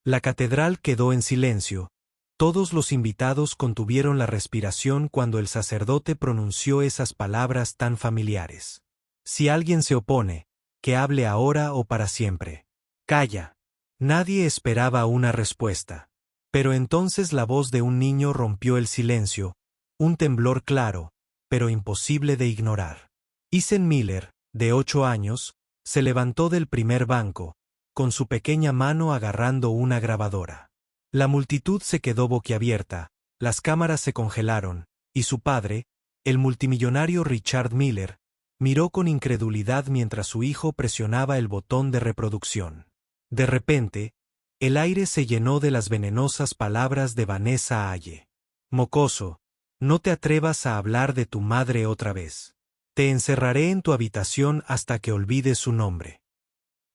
La catedral quedó en silencio. Todos los invitados contuvieron la respiración cuando el sacerdote pronunció esas palabras tan familiares. Si alguien se opone, que hable ahora o para siempre. Calla. Nadie esperaba una respuesta. Pero entonces la voz de un niño rompió el silencio, un temblor claro, pero imposible de ignorar. Ethan Miller, de 8 años, se levantó del primer banco, con su pequeña mano agarrando una grabadora. La multitud se quedó boquiabierta, las cámaras se congelaron, y su padre, el multimillonario Richard Miller, miró con incredulidad mientras su hijo presionaba el botón de reproducción. De repente, el aire se llenó de las venenosas palabras de Vanessa Aye. Mocoso, no te atrevas a hablar de tu madre otra vez. Te encerraré en tu habitación hasta que olvides su nombre.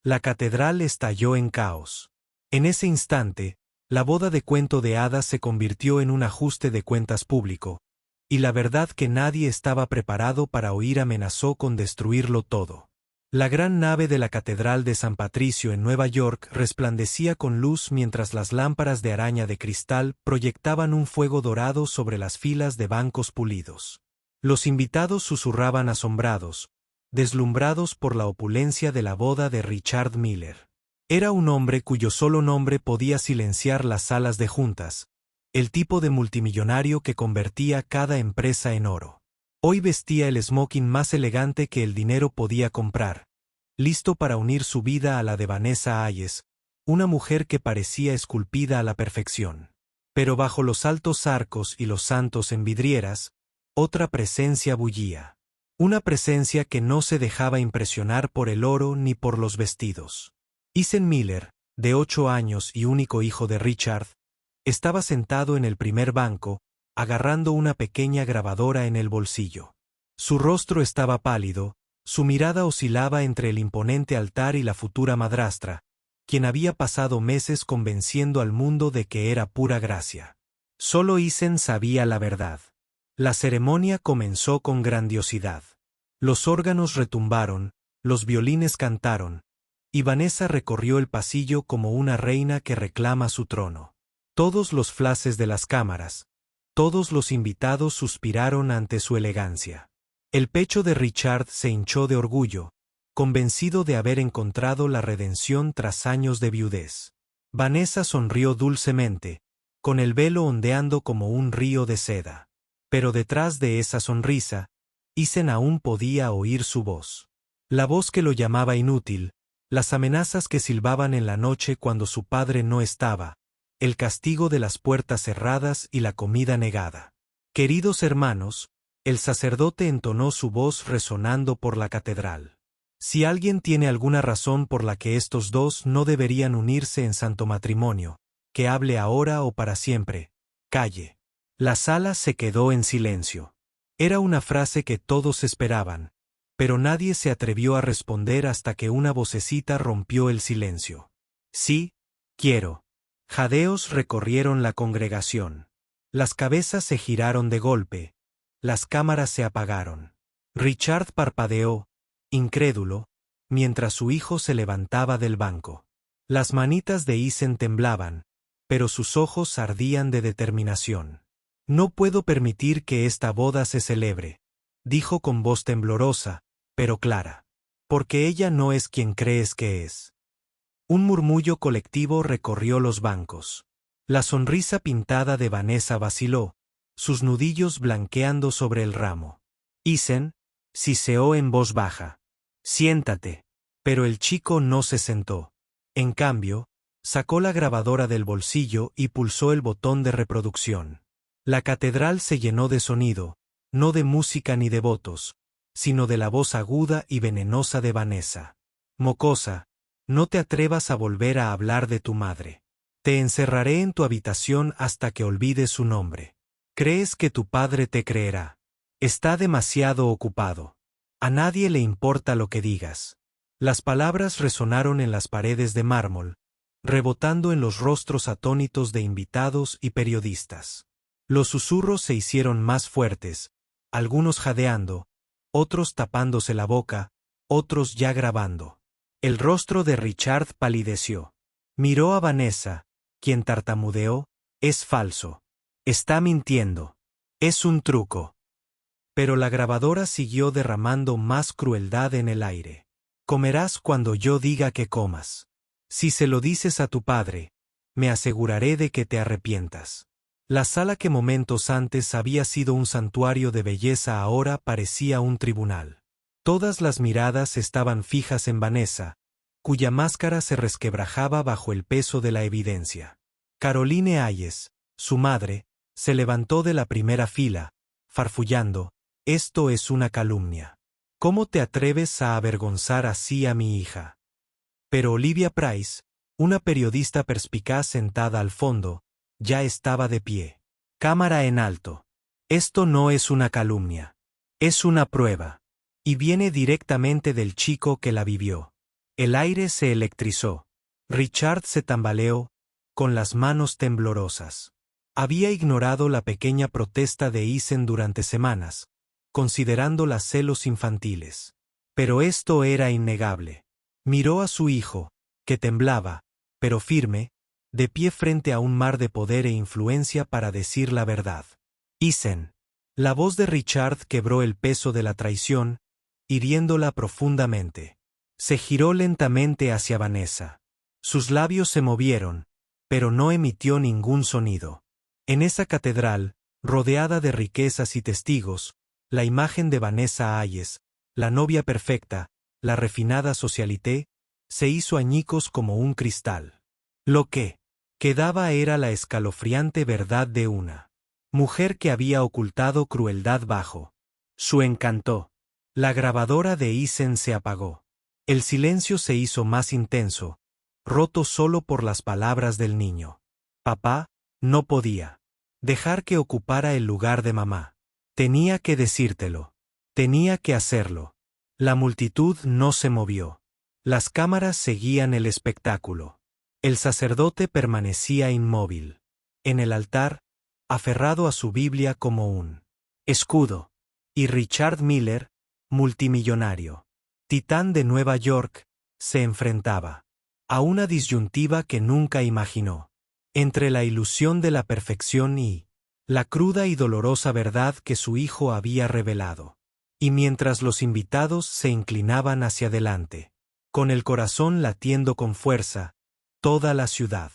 La catedral estalló en caos. En ese instante, la boda de cuento de hadas se convirtió en un ajuste de cuentas público, y la verdad que nadie estaba preparado para oír amenazó con destruirlo todo. La gran nave de la Catedral de San Patricio en Nueva York resplandecía con luz mientras las lámparas de araña de cristal proyectaban un fuego dorado sobre las filas de bancos pulidos. Los invitados susurraban asombrados, deslumbrados por la opulencia de la boda de Richard Miller. Era un hombre cuyo solo nombre podía silenciar las salas de juntas, el tipo de multimillonario que convertía cada empresa en oro. Hoy vestía el smoking más elegante que el dinero podía comprar, listo para unir su vida a la de Vanessa Hayes, una mujer que parecía esculpida a la perfección. Pero bajo los altos arcos y los santos en vidrieras, otra presencia bullía. Una presencia que no se dejaba impresionar por el oro ni por los vestidos. Ethan Miller, de 8 años y único hijo de Richard, estaba sentado en el primer banco, agarrando una pequeña grabadora en el bolsillo. Su rostro estaba pálido, su mirada oscilaba entre el imponente altar y la futura madrastra, quien había pasado meses convenciendo al mundo de que era pura gracia. Solo Ethan sabía la verdad. La ceremonia comenzó con grandiosidad. Los órganos retumbaron, los violines cantaron, y Vanessa recorrió el pasillo como una reina que reclama su trono. Todos los flashes de las cámaras, todos los invitados suspiraron ante su elegancia. El pecho de Richard se hinchó de orgullo, convencido de haber encontrado la redención tras años de viudez. Vanessa sonrió dulcemente, con el velo ondeando como un río de seda. Pero detrás de esa sonrisa, Ethan aún podía oír su voz. La voz que lo llamaba inútil, las amenazas que silbaban en la noche cuando su padre no estaba, el castigo de las puertas cerradas y la comida negada. Queridos hermanos, el sacerdote entonó su voz resonando por la catedral. Si alguien tiene alguna razón por la que estos dos no deberían unirse en santo matrimonio, que hable ahora o para siempre, calle. La sala se quedó en silencio. Era una frase que todos esperaban, pero nadie se atrevió a responder hasta que una vocecita rompió el silencio. Sí, quiero. Jadeos recorrieron la congregación. Las cabezas se giraron de golpe. Las cámaras se apagaron. Richard parpadeó, incrédulo, mientras su hijo se levantaba del banco. Las manitas de Ethan temblaban, pero sus ojos ardían de determinación. No puedo permitir que esta boda se celebre, dijo con voz temblorosa, pero clara. Porque ella no es quien crees que es. Un murmullo colectivo recorrió los bancos. La sonrisa pintada de Vanessa vaciló, sus nudillos blanqueando sobre el ramo. Ethan, siseó en voz baja. Siéntate. Pero el chico no se sentó. En cambio, sacó la grabadora del bolsillo y pulsó el botón de reproducción. La catedral se llenó de sonido, no de música ni de votos, sino de la voz aguda y venenosa de Vanessa. Mocosa, no te atrevas a volver a hablar de tu madre. Te encerraré en tu habitación hasta que olvides su nombre. ¿Crees que tu padre te creerá? Está demasiado ocupado. A nadie le importa lo que digas. Las palabras resonaron en las paredes de mármol, rebotando en los rostros atónitos de invitados y periodistas. Los susurros se hicieron más fuertes, algunos jadeando, otros tapándose la boca, otros ya grabando. El rostro de Richard palideció. Miró a Vanessa, Quien tartamudeó, es falso. Está mintiendo. Es un truco. Pero la grabadora siguió derramando más crueldad en el aire. Comerás cuando yo diga que comas. Si se lo dices a tu padre, me aseguraré de que te arrepientas. La sala que momentos antes había sido un santuario de belleza ahora parecía un tribunal. Todas las miradas estaban fijas en Vanessa, cuya máscara se resquebrajaba bajo el peso de la evidencia. Caroline Hayes, su madre, se levantó de la primera fila, farfullando: «Esto es una calumnia. ¿Cómo te atreves a avergonzar así a mi hija?» Pero Olivia Price, una periodista perspicaz sentada al fondo, ya estaba de pie. Cámara en alto. Esto no es una calumnia. Es una prueba. Y viene directamente del chico que la vivió. El aire se electrizó. Richard se tambaleó, con las manos temblorosas. Había ignorado la pequeña protesta de Eisen durante semanas, considerándola celos infantiles. Pero esto era innegable. Miró a su hijo, que temblaba, pero firme, de pie frente a un mar de poder e influencia para decir la verdad. Eisen. La voz de Richard quebró el peso de la traición, hiriéndola profundamente. Se giró lentamente hacia Vanessa. Sus labios se movieron, pero no emitió ningún sonido. En esa catedral, rodeada de riquezas y testigos, la imagen de Vanessa Hayes, la novia perfecta, la refinada socialité, se hizo añicos como un cristal. Lo que quedaba era la escalofriante verdad de una mujer que había ocultado crueldad bajo su encanto. La grabadora de Eisen se apagó. El silencio se hizo más intenso, roto solo por las palabras del niño. Papá no podía dejar que ocupara el lugar de mamá. Tenía que decírtelo. Tenía que hacerlo. La multitud no se movió. Las cámaras seguían el espectáculo. El sacerdote permanecía inmóvil. En el altar, aferrado a su Biblia como un escudo. Y Richard Miller, multimillonario, titán de Nueva York, se enfrentaba a una disyuntiva que nunca imaginó. Entre la ilusión de la perfección y la cruda y dolorosa verdad que su hijo había revelado. Y mientras los invitados se inclinaban hacia adelante, con el corazón latiendo con fuerza, toda la ciudad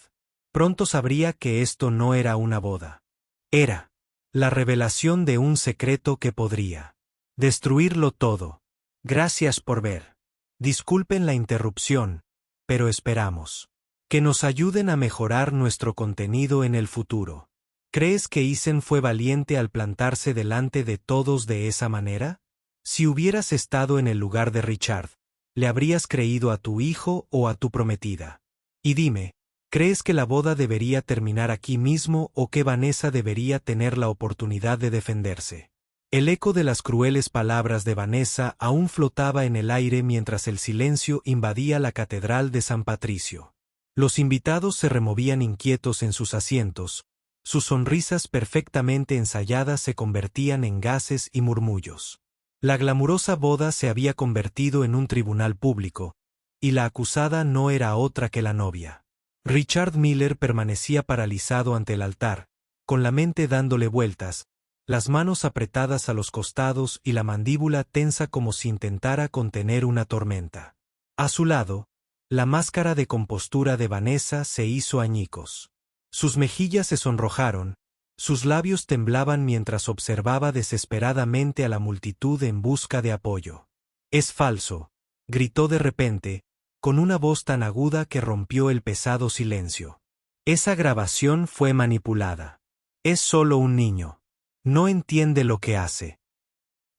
pronto sabría que esto no era una boda. Era la revelación de un secreto que podría destruirlo todo. Gracias por ver. Disculpen la interrupción, pero esperamos que nos ayuden a mejorar nuestro contenido en el futuro. ¿Crees que Eisen fue valiente al plantarse delante de todos de esa manera? Si hubieras estado en el lugar de Richard, ¿le habrías creído a tu hijo o a tu prometida? Y dime, ¿crees que la boda debería terminar aquí mismo o que Vanessa debería tener la oportunidad de defenderse? El eco de las crueles palabras de Vanessa aún flotaba en el aire mientras el silencio invadía la catedral de San Patricio. Los invitados se removían inquietos en sus asientos, sus sonrisas perfectamente ensayadas se convertían en gases y murmullos. La glamurosa boda se había convertido en un tribunal público, y la acusada no era otra que la novia. Richard Miller permanecía paralizado ante el altar, con la mente dándole vueltas, las manos apretadas a los costados y la mandíbula tensa como si intentara contener una tormenta. A su lado, la máscara de compostura de Vanessa se hizo añicos. Sus mejillas se sonrojaron, sus labios temblaban mientras observaba desesperadamente a la multitud en busca de apoyo. «Es falso», gritó de repente, con una voz tan aguda que rompió el pesado silencio. «Esa grabación fue manipulada. Es solo un niño. No entiende lo que hace».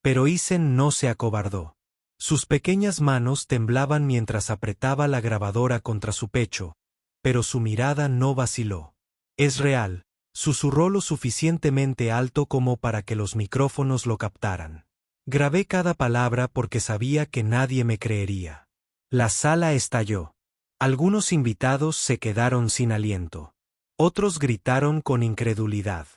Pero Eisen no se acobardó. Sus pequeñas manos temblaban mientras apretaba la grabadora contra su pecho, pero su mirada no vaciló. «Es real», susurró lo suficientemente alto como para que los micrófonos lo captaran. «Grabé cada palabra porque sabía que nadie me creería». La sala estalló. Algunos invitados se quedaron sin aliento. Otros gritaron con incredulidad.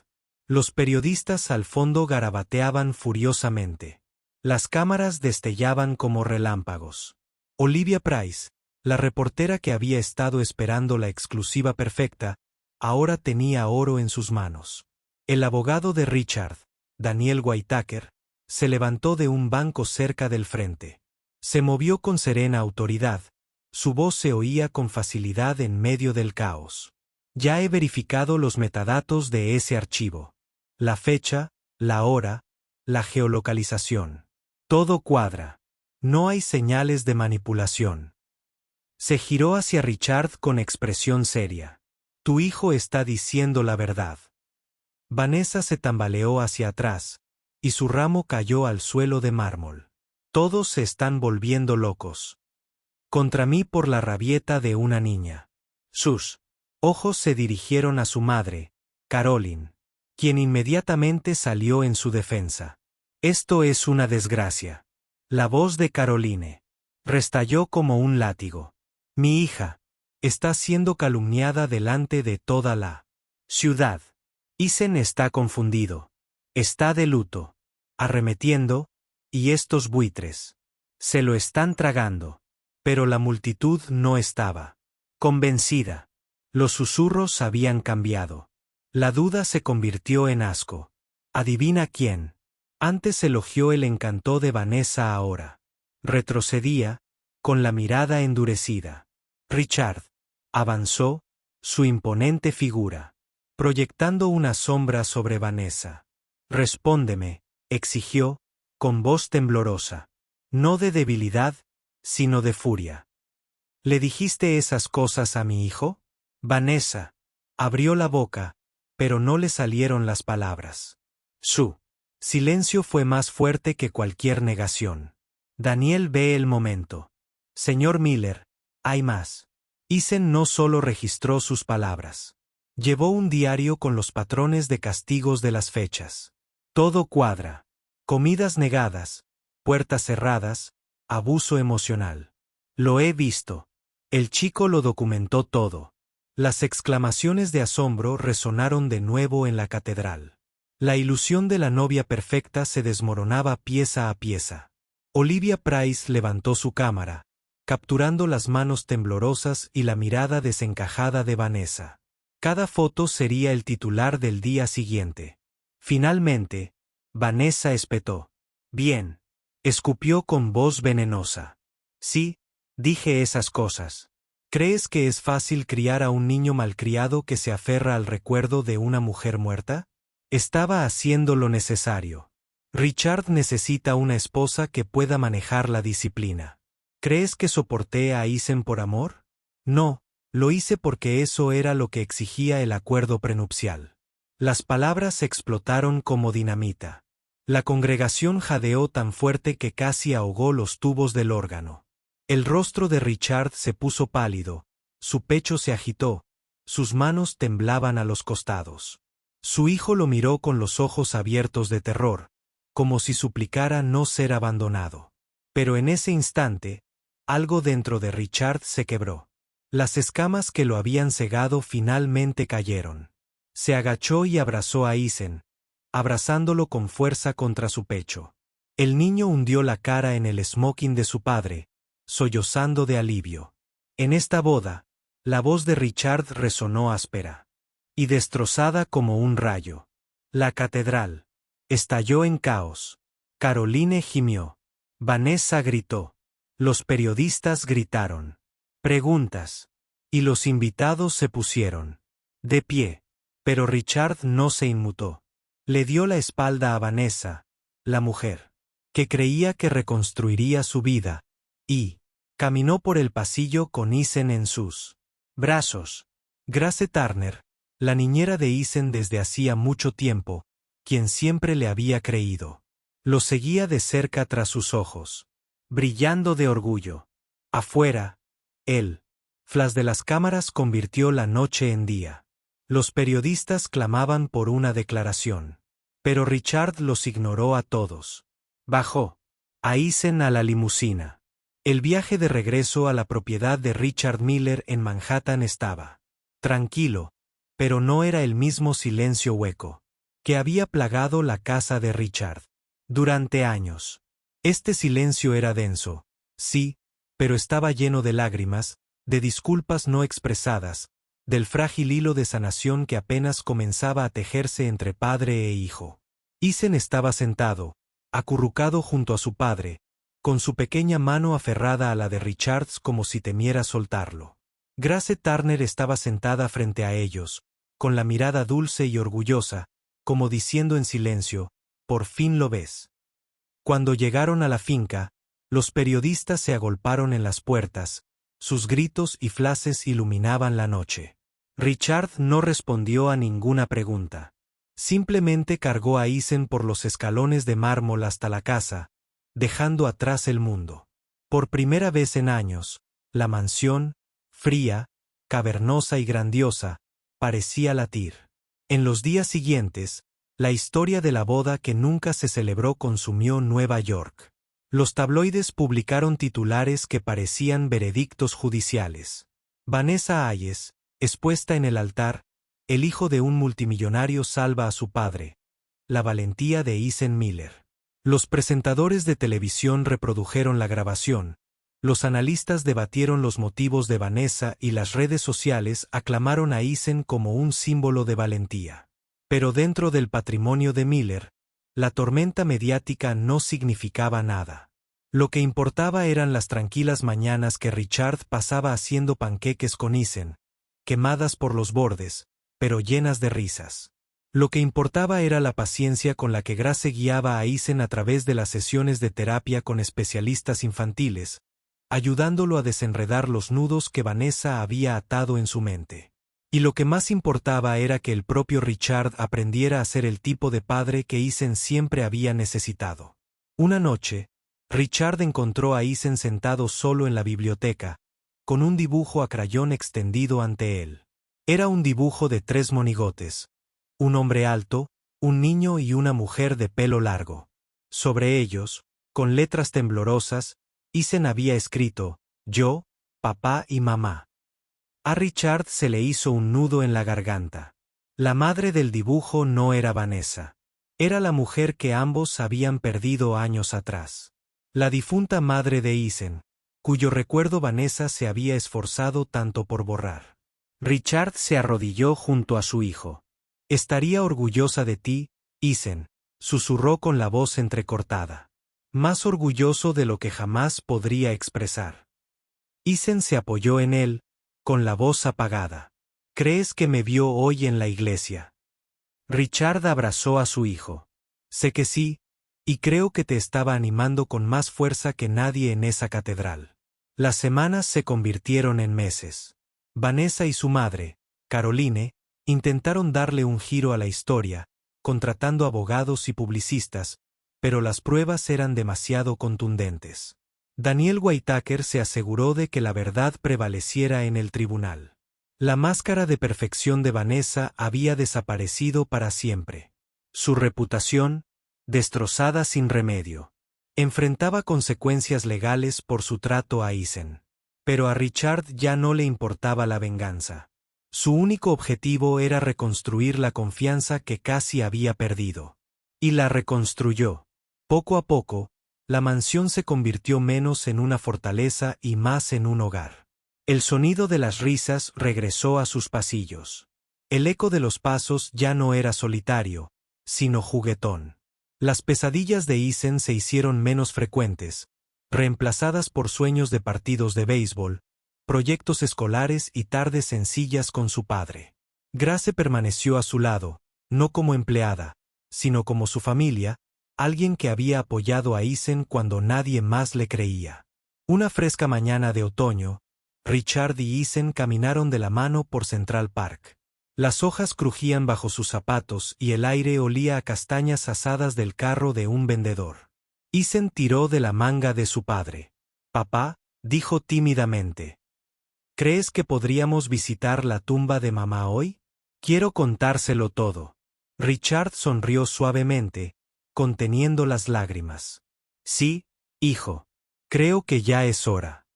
Los periodistas al fondo garabateaban furiosamente. Las cámaras destellaban como relámpagos. Olivia Price, la reportera que había estado esperando la exclusiva perfecta, ahora tenía oro en sus manos. El abogado de Richard, Daniel Whitaker, se levantó de un banco cerca del frente. Se movió con serena autoridad. Su voz se oía con facilidad en medio del caos. Ya he verificado los metadatos de ese archivo. La fecha, la hora, la geolocalización. Todo cuadra. No hay señales de manipulación. Se giró hacia Richard con expresión seria. Tu hijo está diciendo la verdad. Vanessa se tambaleó hacia atrás, y su ramo cayó al suelo de mármol. Todos se están volviendo locos. Contra mí por la rabieta de una niña. Sus ojos se dirigieron a su madre, Caroline, quien inmediatamente salió en su defensa. Esto es una desgracia. La voz de Caroline restalló como un látigo. Mi hija está siendo calumniada delante de toda la ciudad. Isen está confundido. Está de luto. Arremetiendo, y estos buitres se lo están tragando. Pero la multitud no estaba convencida. Los susurros habían cambiado. La duda se convirtió en asco. ¿Adivina quién? Antes elogió el encanto de Vanessa, ahora retrocedía, con la mirada endurecida. Richard avanzó, su imponente figura proyectando una sombra sobre Vanessa. Respóndeme, exigió, con voz temblorosa. No de debilidad, sino de furia. ¿Le dijiste esas cosas a mi hijo? Vanessa abrió la boca, pero no le salieron las palabras. Su silencio fue más fuerte que cualquier negación. Daniel ve el momento. Señor Miller, hay más. Isen no solo registró sus palabras. Llevó un diario con los patrones de castigos de las fechas. Todo cuadra. Comidas negadas, puertas cerradas, abuso emocional. Lo he visto. El chico lo documentó todo. Las exclamaciones de asombro resonaron de nuevo en la catedral. La ilusión de la novia perfecta se desmoronaba pieza a pieza. Olivia Price levantó su cámara, capturando las manos temblorosas y la mirada desencajada de Vanessa. Cada foto sería el titular del día siguiente. Finalmente, Vanessa espetó. Bien. Escupió con voz venenosa. Sí, dije esas cosas. ¿Crees que es fácil criar a un niño malcriado que se aferra al recuerdo de una mujer muerta? Estaba haciendo lo necesario. Richard necesita una esposa que pueda manejar la disciplina. ¿Crees que soporté a Isen por amor? No. Lo hice porque eso era lo que exigía el acuerdo prenupcial. Las palabras explotaron como dinamita. La congregación jadeó tan fuerte que casi ahogó los tubos del órgano. El rostro de Richard se puso pálido, su pecho se agitó, sus manos temblaban a los costados. Su hijo lo miró con los ojos abiertos de terror, como si suplicara no ser abandonado. Pero en ese instante, algo dentro de Richard se quebró. Las escamas que lo habían cegado finalmente cayeron. Se agachó y abrazó a Isen, abrazándolo con fuerza contra su pecho. El niño hundió la cara en el smoking de su padre, sollozando de alivio. En esta boda, la voz de Richard resonó áspera y destrozada como un rayo. La catedral estalló en caos. Caroline gimió. Vanessa gritó. Los periodistas gritaron. Preguntas. Y los invitados se pusieron de pie. Pero Richard no se inmutó. Le dio la espalda a Vanessa, la mujer, que creía que reconstruiría su vida, y caminó por el pasillo con Isen en sus brazos. Grace Turner, la niñera de Isen desde hacía mucho tiempo, quien siempre le había creído, lo seguía de cerca tras sus ojos, brillando de orgullo. Afuera, el flash de las cámaras convirtió la noche en día. Los periodistas clamaban por una declaración. Pero Richard los ignoró a todos. Bajó a Isen a la limusina. El viaje de regreso a la propiedad de Richard Miller en Manhattan estaba tranquilo, pero no era el mismo silencio hueco que había plagado la casa de Richard durante años. Este silencio era denso, sí, pero estaba lleno de lágrimas, de disculpas no expresadas, del frágil hilo de sanación que apenas comenzaba a tejerse entre padre e hijo. Ethan estaba sentado, acurrucado junto a su padre, con su pequeña mano aferrada a la de Richards como si temiera soltarlo. Grace Turner estaba sentada frente a ellos, con la mirada dulce y orgullosa, como diciendo en silencio, «Por fin lo ves». Cuando llegaron a la finca, los periodistas se agolparon en las puertas, sus gritos y flashes iluminaban la noche. Richard no respondió a ninguna pregunta. Simplemente cargó a Ethan por los escalones de mármol hasta la casa, dejando atrás el mundo. Por primera vez en años, la mansión, fría, cavernosa y grandiosa, parecía latir. En los días siguientes, la historia de la boda que nunca se celebró consumió Nueva York. Los tabloides publicaron titulares que parecían veredictos judiciales. Vanessa Hayes, expuesta en el altar, el hijo de un multimillonario salva a su padre. La valentía de Ethan Miller. Los presentadores de televisión reprodujeron la grabación, los analistas debatieron los motivos de Vanessa y las redes sociales aclamaron a Ethan como un símbolo de valentía. Pero dentro del patrimonio de Miller, la tormenta mediática no significaba nada. Lo que importaba eran las tranquilas mañanas que Richard pasaba haciendo panqueques con Ethan, quemadas por los bordes, pero llenas de risas. Lo que importaba era la paciencia con la que Grace guiaba a Ethan a través de las sesiones de terapia con especialistas infantiles, ayudándolo a desenredar los nudos que Vanessa había atado en su mente. Y lo que más importaba era que el propio Richard aprendiera a ser el tipo de padre que Ethan siempre había necesitado. Una noche, Richard encontró a Ethan sentado solo en la biblioteca, con un dibujo a crayón extendido ante él. Era un dibujo de 3 monigotes, un hombre alto, un niño y una mujer de pelo largo. Sobre ellos, con letras temblorosas, Ethan había escrito, yo, papá y mamá. A Richard se le hizo un nudo en la garganta. La madre del dibujo no era Vanessa. Era la mujer que ambos habían perdido años atrás. La difunta madre de Ethan, cuyo recuerdo Vanessa se había esforzado tanto por borrar. Richard se arrodilló junto a su hijo. «Estaría orgullosa de ti, Ethan», susurró con la voz entrecortada. «Más orgulloso de lo que jamás podría expresar». Ethan se apoyó en él, con la voz apagada. «¿Crees que me vio hoy en la iglesia?» Richard abrazó a su hijo. «Sé que sí, y creo que te estaba animando con más fuerza que nadie en esa catedral». Las semanas se convirtieron en meses. Vanessa y su madre, Caroline, intentaron darle un giro a la historia, contratando abogados y publicistas, pero las pruebas eran demasiado contundentes. Daniel Whitaker se aseguró de que la verdad prevaleciera en el tribunal. La máscara de perfección de Vanessa había desaparecido para siempre. Su reputación, destrozada sin remedio. Enfrentaba consecuencias legales por su trato a Ethan. Pero a Richard ya no le importaba la venganza. Su único objetivo era reconstruir la confianza que casi había perdido. Y la reconstruyó. Poco a poco, la mansión se convirtió menos en una fortaleza y más en un hogar. El sonido de las risas regresó a sus pasillos. El eco de los pasos ya no era solitario, sino juguetón. Las pesadillas de Ethan se hicieron menos frecuentes, reemplazadas por sueños de partidos de béisbol, proyectos escolares y tardes sencillas con su padre. Grace permaneció a su lado, no como empleada, sino como su familia, alguien que había apoyado a Ethan cuando nadie más le creía. Una fresca mañana de otoño, Richard y Ethan caminaron de la mano por Central Park. Las hojas crujían bajo sus zapatos y el aire olía a castañas asadas del carro de un vendedor. Ethan tiró de la manga de su padre. «Papá», dijo tímidamente, «¿crees que podríamos visitar la tumba de mamá hoy? Quiero contárselo todo». Richard sonrió suavemente, conteniendo las lágrimas. «Sí, hijo. Creo que ya es hora».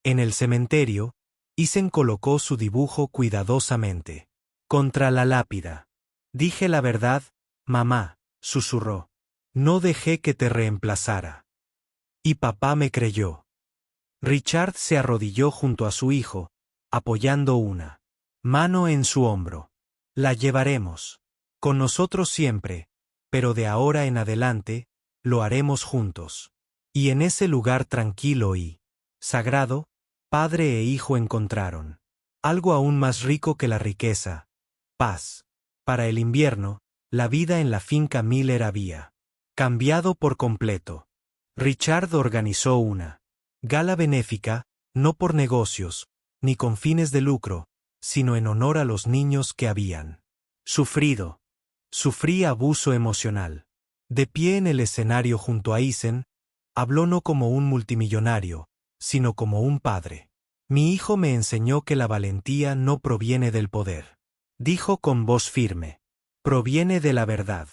En el cementerio, Ethan colocó su dibujo cuidadosamente. Contra la lápida. «Dije la verdad, mamá», susurró. «No dejé que te reemplazara». Y papá me creyó. Richard se arrodilló junto a su hijo, apoyando una mano en su hombro. La llevaremos. Con nosotros siempre, pero de ahora en adelante, lo haremos juntos. Y en ese lugar tranquilo y sagrado, padre e hijo encontraron algo aún más rico que la riqueza: paz. Para el invierno, la vida en la finca Miller había cambiado por completo. Richard organizó una gala benéfica, no por negocios, ni con fines de lucro, sino en honor a los niños que habían sufrido. Sufrí abuso emocional. De pie en el escenario junto a Eisen, habló no como un multimillonario, sino como un padre. Mi hijo me enseñó que la valentía no proviene del poder. Dijo con voz firme. Proviene de la verdad.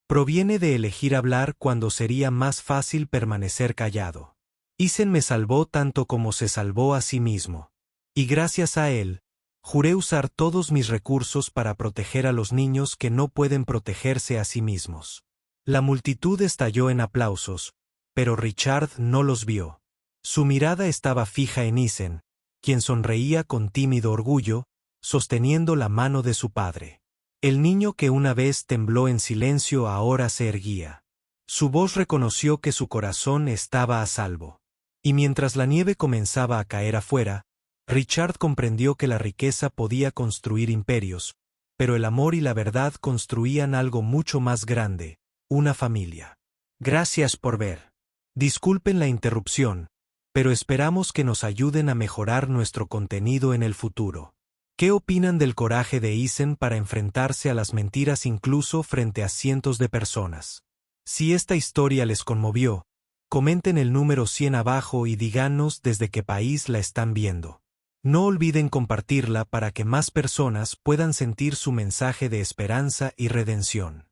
Proviene de elegir hablar cuando sería más fácil permanecer callado. Eisen me salvó tanto como se salvó a sí mismo. Y gracias a él, juré usar todos mis recursos para proteger a los niños que no pueden protegerse a sí mismos. La multitud estalló en aplausos, pero Richard no los vio. Su mirada estaba fija en Eisen, quien sonreía con tímido orgullo, sosteniendo la mano de su padre. El niño que una vez tembló en silencio ahora se erguía. Su voz reconoció que su corazón estaba a salvo. Y mientras la nieve comenzaba a caer afuera, Richard comprendió que la riqueza podía construir imperios, pero el amor y la verdad construían algo mucho más grande: una familia. Gracias por ver. Disculpen la interrupción, pero esperamos que nos ayuden a mejorar nuestro contenido en el futuro. ¿Qué opinan del coraje de Eisen para enfrentarse a las mentiras incluso frente a cientos de personas? Si esta historia les conmovió, comenten el número 100 abajo y díganos desde qué país la están viendo. No olviden compartirla para que más personas puedan sentir su mensaje de esperanza y redención.